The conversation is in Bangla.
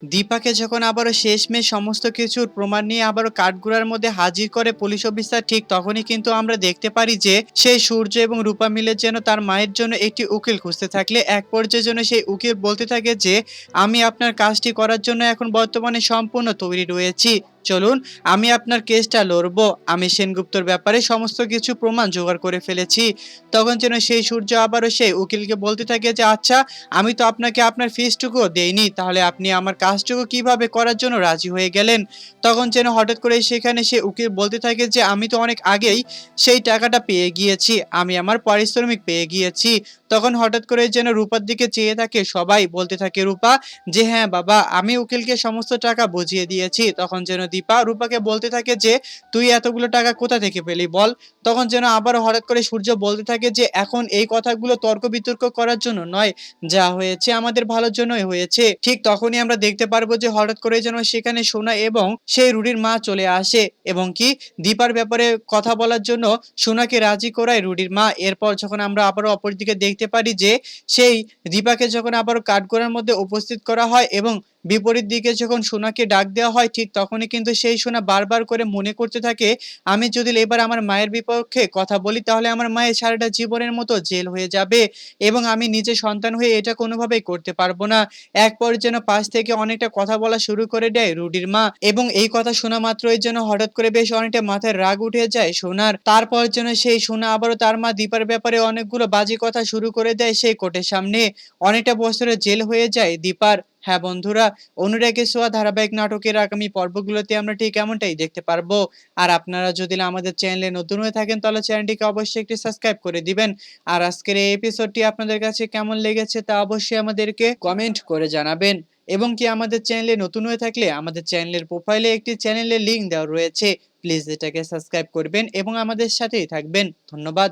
দীপাকে যখন আবারও শেষমেশ সমস্ত কিছুর প্রমাণ নিয়ে আবারও কাঠগড়ার মধ্যে হাজির করে পুলিশ অফিসার, ঠিক তখনই কিন্তু আমরা দেখতে পারি যে সেই সূর্য এবং রূপা মিলে যেন তার মায়ের জন্য একটি উকিল খুঁজতে থাকলে এক পর্যায়ে যেন সেই উকিল বলতে থাকে যে আমি আপনার কাজটি করার জন্য এখন বর্তমানে সম্পূর্ণ তৈরি রয়েছি, চলুন আমি আপনার কেসটা লড়বো, আমি সেনগুপ্তর ব্যাপারে সমস্ত কিছু প্রমাণ জোগাড় করে ফেলেছি। তখন যেন সেই সূর্য আবারও সেই উকিলকে বলতে থাকে যে আচ্ছা, আমি তো আপনাকে আপনার ফিসটুকুও দেইনি, তাহলে আপনি আমার কাজটুকু কিভাবে করার জন্য রাজি হয়ে গেলেন? তখন যেন হঠাৎ করে সেখানে সে উকিল বলতে থাকে যে আমি তো অনেক আগেই সেই টাকাটা পেয়ে গিয়েছি, আমি আমার পারিশ্রমিক পেয়ে গিয়েছি। তখন হঠাৎ করে যেন রূপার দিকে চেয়ে থাকে সবাই, বলতে থাকে রূপা যে হ্যাঁ বাবা, আমি উকিলকে সমস্ত টাকা বুঝিয়ে দিয়েছি। তখন যেন দীপা রূপাকে বলতে থাকে যে তুই এতগুলো টাকা কোথা থেকে পেলি বল। তখন যেন আবার হঠাৎ করে সূর্য বলতে থাকে যে এখন এই কথাগুলো তর্ক বিতর্ক করার জন্য নয়, যা হয়েছে আমাদের ভালোর জন্যই হয়েছে। ঠিক তখনই আমরা দেখতে পারবো যে হঠাৎ করে যেন সেখানে সোনা এবং সেই রুডির মা চলে আসে এবং কি দীপার ব্যাপারে কথা বলার জন্য সোনাকে রাজি করায় রুডির মা। এরপর যখন আমরা আবারও অপরদিকে দেখতে পারি যে সেই দীপাকে যখন আবারও কাঠগড়ার মধ্যে উপস্থিত করা হয় এবং বিপরীত দিকে যখন সোনাকে ডাক দেওয়া হয়, ঠিক তখনই কিন্তু সেই সোনা বারবার করে মনে করতে থাকে আমি যদি এবার আমার মায়ের বিপক্ষে কথা বলি তাহলে আমার মায়ের সারাটা জীবনের মতো জেল হয়ে যাবে এবং আমি নিজে সন্তান হয়ে এটা কোনোভাবেই করতে পারবো না। এক পর্যায়ে যেন পাশ থেকে অনেকটা কথা বলা শুরু করে দেয় রুডির মা এবং এই কথা শোনা মাত্রই যেন হঠাৎ করে বেশ অনেকটা মাথায় রাগ উঠে যায় সোনার। তারপর যেন সেই সোনা আবারও তার মা দীপার ব্যাপারে অনেকগুলো বাজে কথা শুরু করে দেয় সেই কোর্টের সামনে। অনেকটা বছরের জেল হয়ে যায় দীপার। হ্যাঁ বন্ধুরা, অনুরাগের ছোঁয়া ধারাবাহিক নাটকের আগামী পর্বগুলোতে আমরা ঠিক এমনটাই দেখতে পারবো। আর আপনারা যদি আমাদের চ্যানেলে নতুন হয়ে থাকেন তাহলে চ্যানেলটিকে অবশ্যই একটি সাবস্ক্রাইব করে দিবেন। আর আজকের এই এপিসোডটি আপনাদের কাছে কেমন লেগেছে তা অবশ্যই আমাদেরকে কমেন্ট করে জানাবেন। এবং কি আমাদের চ্যানেলে নতুন হয়ে থাকলে আমাদের চ্যানেলের প্রোফাইলে একটি চ্যানেলের লিংক দেওয়া রয়েছে, প্লিজ এটাকে সাবস্ক্রাইব করবেন এবং আমাদের সাথেই থাকবেন। ধন্যবাদ।